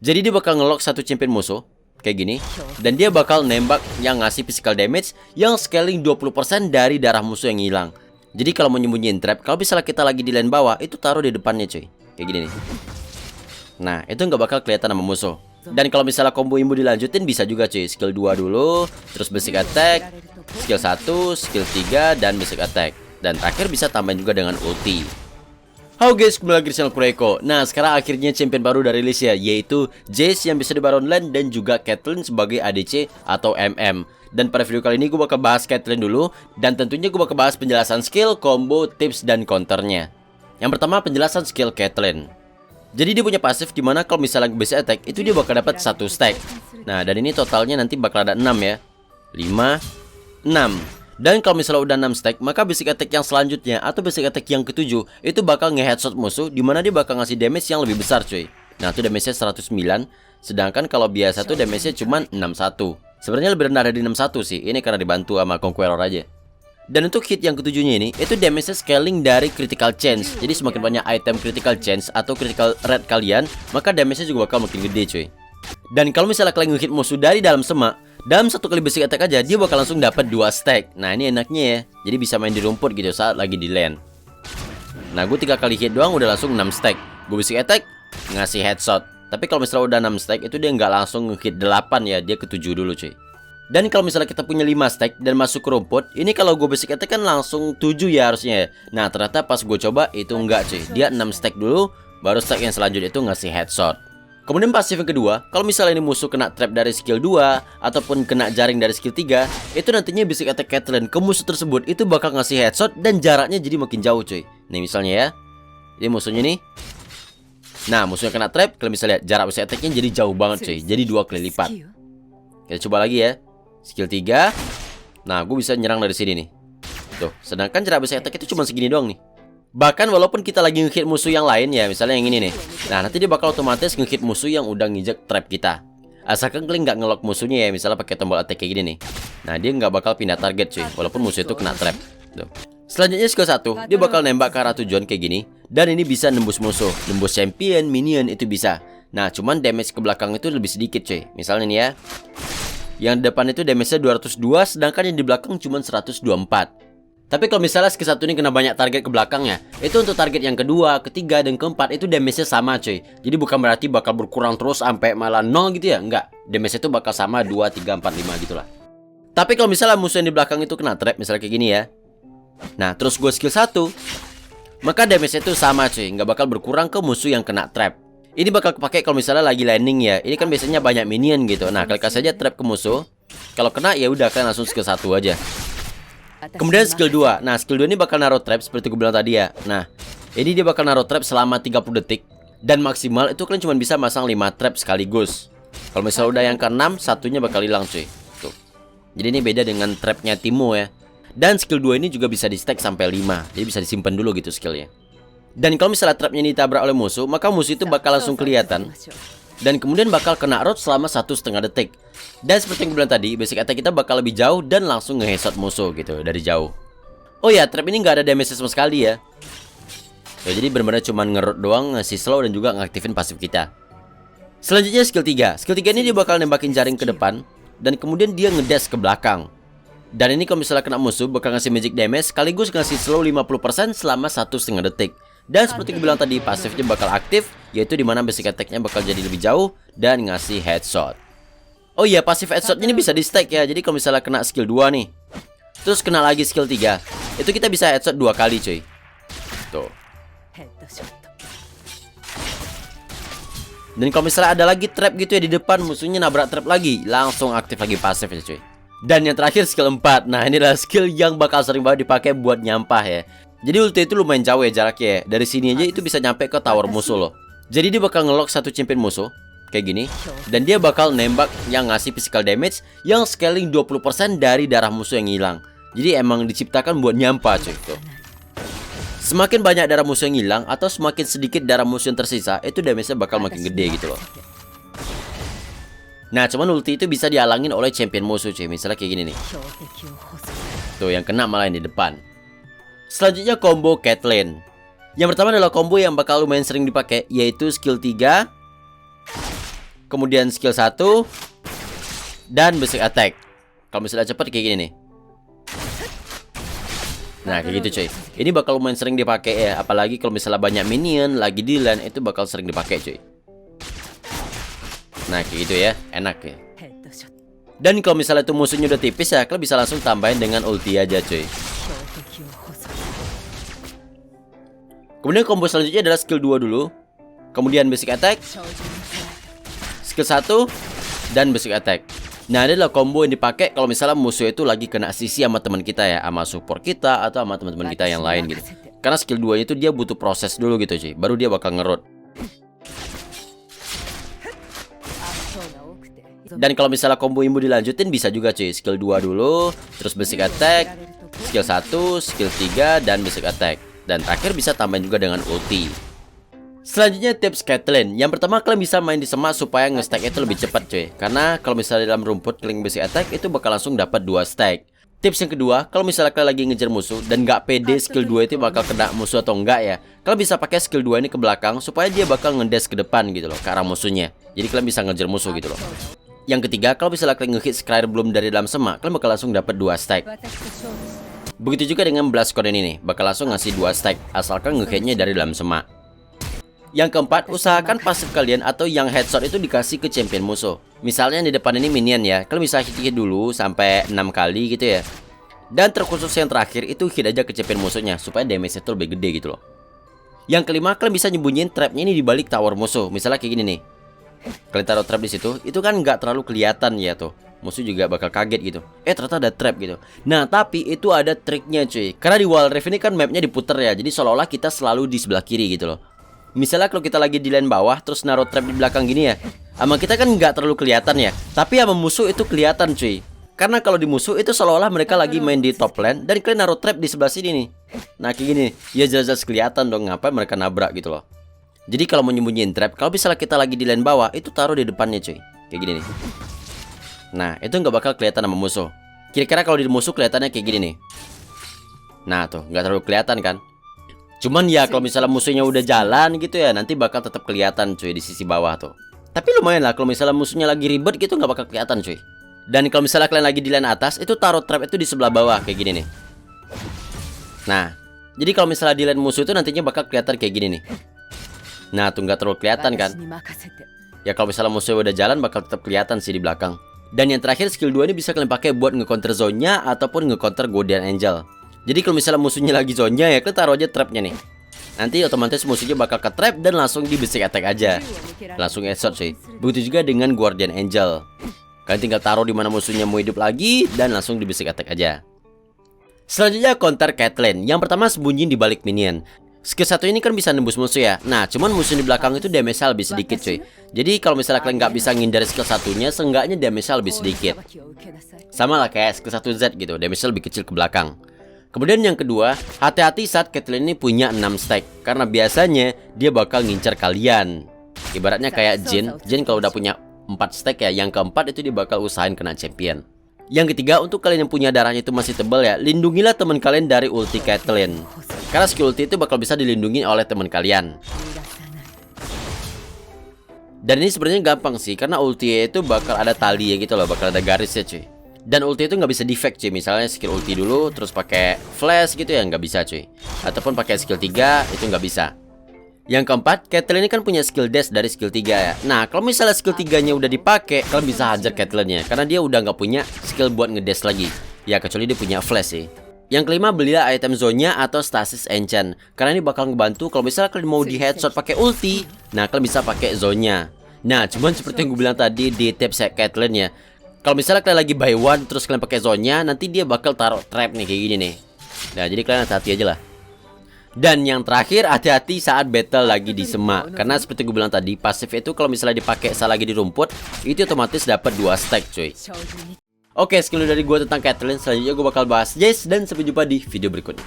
Jadi dia bakal ngelock satu champion musuh kayak gini, dan dia bakal nembak yang ngasih physical damage yang scaling 20% dari darah musuh yang hilang. Jadi kalau mau nyembunyiin trap, kalau misalnya kita lagi di lane bawah, itu taruh di depannya cuy. Kayak gini nih. Nah, itu nggak bakal kelihatan sama musuh. Dan kalau misalnya combo imbu dilanjutin bisa juga cuy. Skill 2 dulu, terus basic attack, skill 1, skill 3, dan basic attack. Dan terakhir bisa tambahin juga dengan ulti. Halo guys, kembali lagi di channel Kureko. Nah, sekarang akhirnya champion baru dari rilis ya, yaitu Jayce yang bisa di Baron Lane dan juga Caitlyn sebagai ADC atau MM. Dan pada video kali ini gue bakal bahas Caitlyn dulu, dan tentunya gue bakal bahas penjelasan skill, combo, tips, dan counternya. Yang pertama, penjelasan skill Caitlyn. Jadi dia punya pasif dimana kalau misalnya basic attack itu dia bakal dapat 1 stack. Nah, dan ini totalnya nanti bakal ada 6 ya. 5, 6. Dan kalau misalnya udah 6 stack, maka basic attack yang selanjutnya atau basic attack yang ke-7 itu bakal nge-headshot musuh, dimana dia bakal ngasih damage yang lebih besar cuy. Nah, itu damage-nya 109. Sedangkan kalau biasa tuh damage-nya cuma 61. Sebenarnya lebih rendah dari 61 sih. Ini karena dibantu sama Conqueror aja. Dan untuk hit yang ke-7-nya ini, itu damage-nya scaling dari critical chance. Jadi semakin banyak item critical chance atau critical rate kalian, maka damage-nya juga bakal makin gede cuy. Dan kalau misalnya kalian nge-hit musuh dari dalam semak, dalam satu kali basic attack aja dia bakal langsung dapat 2 stack. Nah, ini enaknya ya. Jadi bisa main di rumput gitu saat lagi di lane. Nah, gue 3 kali hit doang udah langsung 6 stack. Gue basic attack ngasih headshot. Tapi kalau misalnya udah 6 stack itu dia nggak langsung nge-hit 8 ya, dia ke 7 dulu cuy. Dan kalau misalnya kita punya 5 stack dan masuk ke rumput, ini kalau gue basic attack kan langsung 7 ya harusnya ya. Nah, ternyata pas gue coba itu enggak cuy. Dia 6 stack dulu, baru stack yang selanjutnya itu ngasih headshot. Kemudian pasif yang kedua, kalau misalnya ini musuh kena trap dari skill 2 ataupun kena jaring dari skill 3, itu nantinya basic attack Caitlyn ke musuh tersebut itu bakal ngasih headshot dan jaraknya jadi makin jauh cuy. Nih misalnya ya, ini musuhnya nih. Nah, musuhnya kena trap, kalau misalnya lihat jarak basic attacknya jadi jauh banget cuy, jadi 2 kali lipat. Kita coba lagi ya, skill 3. Nah, gue bisa nyerang dari sini nih. Tuh, sedangkan jarak basic attack itu cuma segini doang nih. Bahkan walaupun kita lagi nge-hit musuh yang lain ya, misalnya yang ini nih. Nah, nanti dia bakal otomatis nge-hit musuh yang udah nginjek trap kita. Asalkan kalian nggak nge-lock musuhnya ya, misalnya pakai tombol attack kayak gini nih. Nah, dia nggak bakal pindah target cuy, walaupun musuh itu kena trap. Tuh. Selanjutnya skill 1, dia bakal nembak ke arah tujuan kayak gini. Dan ini bisa nembus musuh, nembus champion, minion itu bisa. Nah, cuman damage ke belakang itu lebih sedikit cuy. Misalnya nih ya, yang depan itu damage-nya 202, sedangkan yang di belakang cuma 124. Tapi kalau misalnya skill 1 ini kena banyak target ke belakangnya, itu untuk target yang kedua, ketiga, dan keempat itu damage-nya sama cuy. Jadi bukan berarti bakal berkurang terus sampai malah 0 gitu ya, enggak. Damage-nya itu bakal sama 2, 3, 4, 5 gitu lah. Tapi kalau misalnya musuh yang di belakang itu kena trap, misalnya kayak gini ya. Nah, terus gue skill 1, maka damage-nya itu sama cuy, nggak bakal berkurang ke musuh yang kena trap. Ini bakal kepake kalau misalnya lagi landing ya. Ini kan biasanya banyak minion gitu. Nah, klik saja trap ke musuh. Kalau kena ya udah kalian langsung skill 1 aja. Kemudian skill 2. Nah, skill 2 ini bakal naruh trap seperti gue bilang tadi ya. Nah, ini dia bakal naruh trap selama 30 detik. Dan maksimal itu kalian cuma bisa masang 5 trap sekaligus. Kalau misalnya udah yang ke-6, satunya bakal hilang cuy. Tuh. Jadi ini beda dengan trapnya Timo ya. Dan skill 2 ini juga bisa di stack sampai 5. Jadi bisa disimpan dulu gitu skillnya. Dan kalau misalnya trapnya ditabrak oleh musuh, maka musuh itu bakal langsung kelihatan. Dan kemudian bakal kena rout selama 1,5 detik. Dan seperti yang gue bilang tadi, basic attack kita bakal lebih jauh dan langsung nge-headshot musuh gitu dari jauh. Oh ya, trap ini nggak ada damage sama sekali ya. Jadi benar-benar cuma nge-rout doang, ngasih slow dan juga ngaktifin pasif kita. Selanjutnya skill 3. Skill 3 ini dia bakal nembakin jaring ke depan dan kemudian dia ngedash ke belakang. Dan ini kalau misalnya kena musuh bakal ngasih magic damage sekaligus ngasih slow 50% selama 1,5 detik. Dan seperti gue bilang tadi, pasifnya bakal aktif, yaitu dimana basic attack-nya bakal jadi lebih jauh dan ngasih headshot. Oh iya, pasif headshot ini bisa di stack ya. Jadi kalau misalnya kena skill 2 nih, terus kena lagi skill 3, itu kita bisa headshot 2 kali cuy. Tuh. Dan kalau misalnya ada lagi trap gitu ya di depan, musuhnya nabrak trap lagi, langsung aktif lagi pasif ya cuy. Dan yang terakhir skill 4. Nah, ini adalah skill yang bakal sering banget dipakai buat nyampah ya. Jadi ulti itu lumayan jauh ya jaraknya ya. Dari sini aja itu bisa nyampe ke tower musuh loh. Jadi dia bakal ngelock satu champion musuh kayak gini, dan dia bakal nembak yang ngasih physical damage yang scaling 20% dari darah musuh yang hilang. Jadi emang diciptakan buat nyampah cuy tuh. Semakin banyak darah musuh yang hilang atau semakin sedikit darah musuh yang tersisa, itu damage-nya bakal makin gede gitu loh. Nah, cuman ulti itu bisa dihalangin oleh champion musuh cuy. Misalnya kayak gini nih. Tuh, yang kena malah yang di depan. Selanjutnya combo Caitlyn. Yang pertama adalah combo yang bakal lumayan sering dipakai, yaitu skill 3. kemudian skill 1, dan basic attack. Kalau misalnya cepat kayak gini nih. Nah kayak gitu cuy. Ini bakal lumayan sering dipakai ya. Apalagi kalau misalnya banyak minion lagi di lane, itu bakal sering dipakai cuy. Nah kayak gitu ya, enak ya. Dan kalau misalnya itu musuhnya udah tipis ya, kalian bisa langsung tambahin dengan ulti aja cuy. Kemudian combo selanjutnya adalah skill 2 dulu, kemudian basic attack, skill 1, dan basic attack. Nah ini adalah combo yang dipakai kalau misalnya musuh itu lagi kena sisi sama teman kita ya, sama support kita atau sama teman-teman kita yang lain gitu. Karena skill 2 itu dia butuh proses dulu gitu cuy, baru dia bakal ngerot. Dan kalau misalnya combo imbu dilanjutin bisa juga cuy, skill 2 dulu, terus basic attack, skill 1, skill 3, dan basic attack. Dan terakhir bisa tambahin juga dengan ulti. Selanjutnya tips Caitlyn. Yang pertama kalian bisa main di semak supaya nge-stack itu lebih cepat cuy. Karena kalau misalnya dalam rumput kalian basic attack itu bakal langsung dapat 2 stack. Tips yang kedua, kalau misalnya kalian lagi ngejar musuh dan nggak pede skill 2 itu bakal kena musuh atau enggak ya, kalian bisa pakai skill 2 ini ke belakang supaya dia bakal ngedash ke depan gitu loh, ke arah musuhnya. Jadi kalian bisa ngejar musuh gitu loh. Yang ketiga, kalau misalnya kalian nge-hit Scryer belum dari dalam semak, kalian bakal langsung dapat 2 stack. Begitu juga dengan Blast Cone ini nih, bakal langsung ngasih 2 stack asalkan nge-hitnya dari dalam semak. Yang keempat, usahakan pasif kalian atau yang headshot itu dikasih ke champion musuh. Misalnya di depan ini minion ya, kalian bisa hit dulu sampai 6 kali gitu ya. Dan terkhusus yang terakhir itu hit aja ke champion musuhnya supaya damage-nya itu lebih gede gitu loh. Yang kelima, kalian bisa nyembunyiin trapnya ini di balik tower musuh. Misalnya kayak gini nih. Kalian taruh trap di situ, itu kan nggak terlalu kelihatan ya tuh. Musuh juga bakal kaget gitu. Ternyata ada trap gitu. Nah tapi itu ada triknya cuy. Karena di Wild Rift ini kan mapnya diputer ya, jadi seolah-olah kita selalu di sebelah kiri gitu loh. Misalnya kalau kita lagi di lane bawah terus naruh trap di belakang gini ya, sama kita kan nggak terlalu kelihatan ya, tapi sama musuh itu kelihatan cuy. Karena kalau di musuh itu seolah-olah mereka lagi main di top lane dan kalian naruh trap di sebelah sini nih. Nah kayak gini, ya jelas-jelas kelihatan dong ngapain mereka nabrak gitu loh. Jadi kalau mau nyembunyiin trap, kalau misalnya kita lagi di lane bawah, itu taruh di depannya cuy. Kayak gini nih. Nah itu nggak bakal kelihatan sama musuh. Kira-kira kalau di musuh kelihatannya kayak gini nih. Nah tuh nggak terlalu kelihatan kan. Cuman ya kalau misalnya musuhnya udah jalan gitu ya, nanti bakal tetap kelihatan cuy di sisi bawah tuh. Tapi lumayan lah kalau misalnya musuhnya lagi ribet gitu nggak bakal kelihatan cuy. Dan kalau misalnya kalian lagi di lane atas, itu taruh trap itu di sebelah bawah kayak gini nih. Nah, jadi kalau misalnya di lane musuh itu nantinya bakal kelihatan kayak gini nih. Nah tuh nggak terlalu kelihatan kan. Ya kalau misalnya musuhnya udah jalan bakal tetap kelihatan sih di belakang. Dan yang terakhir skill 2 ini bisa kalian pakai buat nge-counter zone-nya ataupun nge-counter Guardian Angel. Jadi kalau misalnya musuhnya lagi zone-nya ya kalian taruh aja trapnya nih. Nanti otomatis musuhnya bakal ke trap dan langsung di basic attack aja. Langsung headshot sih. Begitu juga dengan Guardian Angel. Kalian tinggal taruh di mana musuhnya mau hidup lagi dan langsung di basic attack aja. Selanjutnya counter Caitlyn. Yang pertama sembunyiin di balik minion. Skill 1 ini kan bisa nembus musuh ya. Nah cuman musuh di belakang itu damage-nya lebih sedikit cuy. Jadi kalau misalnya kalian nggak bisa ngindari skill 1-nya, seenggaknya damage-nya lebih sedikit. Sama lah kayak skill 1Z gitu, damage-nya lebih kecil ke belakang. Kemudian yang kedua, hati-hati saat Caitlyn ini punya 6 stack. Karena biasanya dia bakal ngincar kalian. Ibaratnya kayak Jhin kalau udah punya 4 stack ya, yang keempat itu dia bakal usahain kena champion. Yang ketiga, untuk kalian yang punya darahnya itu masih tebal ya, lindungilah teman kalian dari ulti Caitlyn. Karena skill ulti itu bakal bisa dilindungi oleh teman kalian. Dan ini sebenarnya gampang sih, karena ulti itu bakal ada tali ya gitu loh, bakal ada garisnya cuy. Dan ulti itu nggak bisa defect cuy. Misalnya skill ulti dulu terus pakai flash gitu ya, nggak bisa cuy. Ataupun pakai skill 3 itu nggak bisa. Yang keempat, Caitlyn ini kan punya skill dash dari skill 3 ya. Nah kalau misalnya skill 3-nya udah dipakai, kalian bisa hajar Caitlyn-nya, karena dia udah nggak punya skill buat ngedash lagi. Ya kecuali dia punya flash sih. Yang kelima, belilah item zone-nya atau stasis enchant. Karena ini bakal ngebantu kalau misalnya kalian mau di headshot pakai ulti. Nah kalian bisa pakai zone-nya. Nah cuman seperti yang gue bilang tadi di tips Caitlyn ya, kalau misalnya kalian lagi buy one terus kalian pakai zone-nya, nanti dia bakal taruh trap nih kayak gini nih. Nah jadi kalian hati-hati aja lah. Dan yang terakhir, hati-hati saat battle lagi di semak. Karena seperti gue bilang tadi, pasif itu kalau misalnya dipakai saat lagi di rumput, itu otomatis dapat 2 stack cuy. Oke, sekian dari gue tentang Caitlyn. Selanjutnya gue bakal bahas Jayce, dan sampai jumpa di video berikutnya.